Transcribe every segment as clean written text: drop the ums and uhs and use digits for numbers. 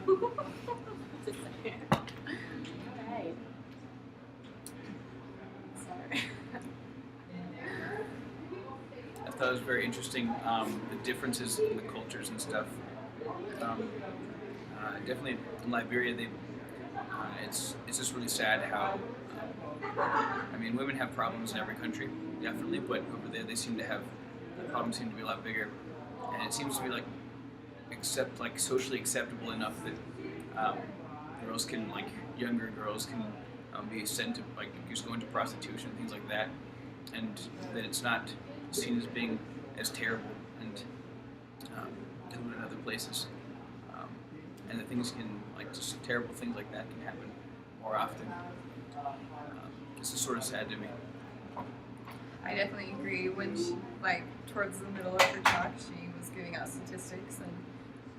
Alright. Sorry. I thought it was very interesting, the differences in the cultures and stuff. Definitely in Liberia, it's just really sad how I mean, women have problems in every country, definitely, but over there they seem to have the problems seem to be a lot bigger, and it seems to be like socially acceptable enough that girls can younger girls can be sent to just go into prostitution and things like that, and that it's not seen as being as terrible and as in other places, and that things can just terrible things like that can happen more often. This is sort of sad to me. I definitely agree. When she, towards the middle of her talk, she was giving out statistics, and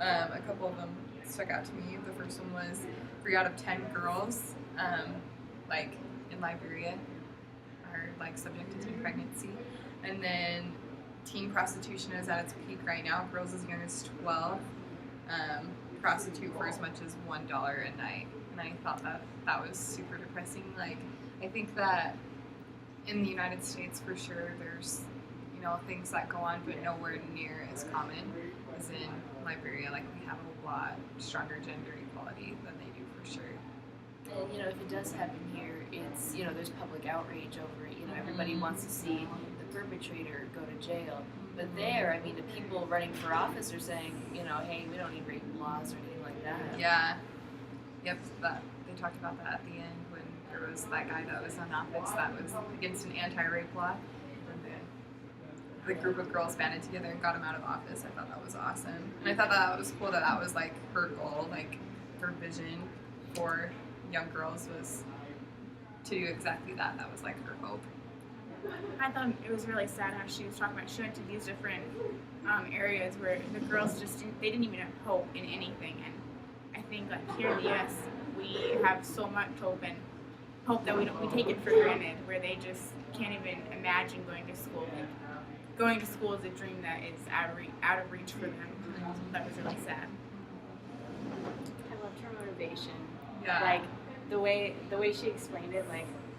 a couple of them stuck out to me. The first one was 3 out of 10 girls, in Liberia, are subjected to pregnancy, and then teen prostitution is at its peak right now. Girls as young as 12 prostitute for as much as $1 a night, and I thought that was super depressing. I think that in the United States, for sure, there's things that go on, but nowhere near as common as in Liberia. We have a lot stronger gender equality than they do, for sure. And if it does happen here, it's there's public outrage over it. Everybody wants to see the perpetrator go to jail. But there, I mean, the people running for office are saying, hey, we don't need rape laws or anything like that. Yeah. Yep. They talked about that at the end when there was that guy that was in office that was against an anti-rape law. And the group of girls banded together and got him out of office. I thought that was awesome. And I thought that was cool that was her goal, her vision for young girls was to do exactly that. That was her hope. I thought it was really sad how she was talking about she went to these different areas where the girls they didn't even have hope in anything. And I think here in the U.S. we have so much hope and hope that we take it for granted, where they just can't even imagine going to school. Going to school is a dream that is out of reach for them. That was really sad. I loved her motivation. Yeah. The way she explained it,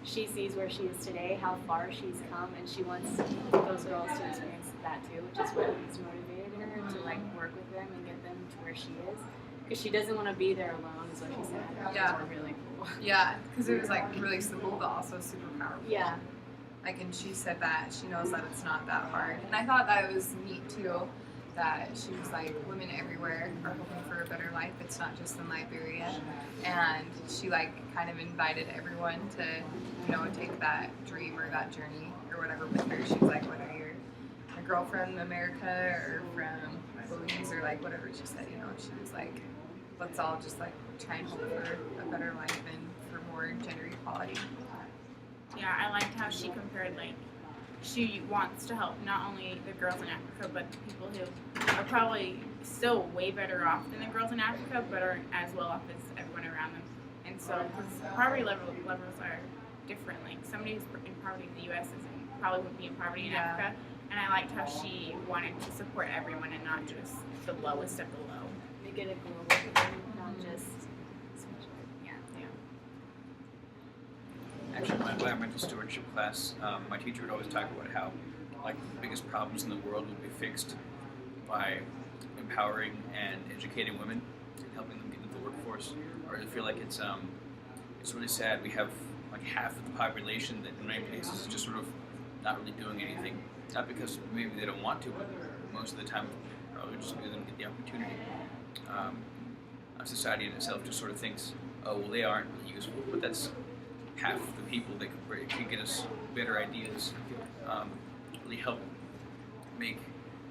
she sees where she is today, how far she's come, and she wants those girls to experience that too, which is what has motivated her to work with them and get them to where she is. Because she doesn't want to be there alone, is what she said. Yeah. Which is really cool. Yeah, because it was really simple, but also super powerful. Yeah. And she said that she knows that it's not that hard. And I thought that it was neat too, that she was women everywhere are hoping for a better life. It's not just in Liberia. And she kind of invited everyone to, take that dream or that journey or whatever with her. She was whether you're a girl from America or from Belize or whatever she said, she was let's all just try and hope for a better life and for more gender equality. Yeah, I liked how she compared, she wants to help not only the girls in Africa, but the people who are probably still way better off than the girls in Africa, but aren't as well off as everyone around them. And so, because poverty levels are different. Somebody who's in poverty in the U.S. probably wouldn't be in poverty in Africa. And I liked how she wanted to support everyone and not just the lowest of the low. Make it a global thing, not just special. Yeah. Actually, my environmental stewardship class, my teacher would always talk about how the biggest problems in the world would be fixed by empowering and educating women and helping them get into the workforce. Or I feel like it's really sad. We have half of the population that in many places is just sort of not really doing anything. Not because maybe they don't want to, but most of the time probably just because they don't get the opportunity. Society in itself just sort of thinks, oh well, they aren't really useful, but that's half the people that could get us better ideas, really help make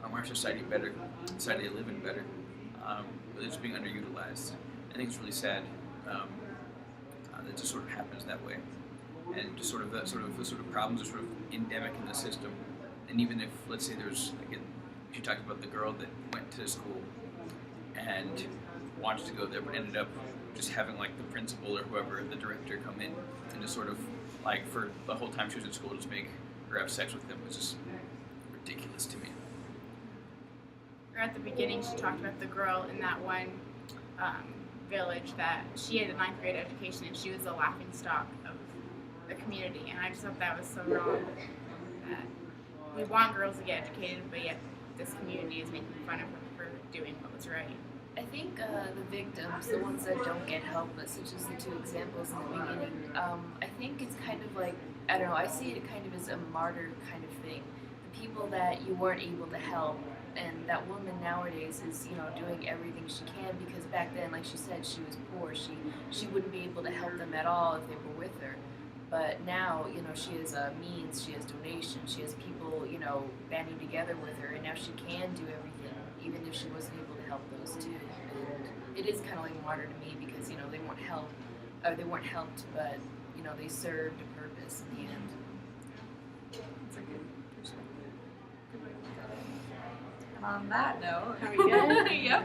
our society better, society to live in better. But it's being underutilized. I think it's really sad that it just sort of happens that way, and just the sort of problems are sort of endemic in the system. And even if, let's say, there's she talked about the girl that went to school and wanted to go there, but ended up just having the principal or whoever, the director, come in and just sort of for the whole time she was in school, just make her have sex with them, was just ridiculous to me. Or at the beginning, she talked about the girl in that one village that she had a 9th grade education and she was the laughing stock of the community, and I just thought that was so wrong. That we want girls to get educated, but yet this community is making fun of her for doing what was right. I think the victims, the ones that don't get help, such as the 2 examples in the beginning, I think it's kind of like, I don't know, I see it kind of as a martyr kind of thing. The people that you weren't able to help, and that woman nowadays is, you know, doing everything she can, because back then, like she said, she was poor. She wouldn't be able to help them at all if they were with her. But now, you know, she has means, she has donations, she has people, you know, banding together with her, and now she can do everything, even if she wasn't able to help those 2. And it is kind of like martyr to me, because, you know, they weren't helped, but, you know, they served a purpose in the end. That's a good perspective. Good way to look at it. And on that note, Are we good? yep.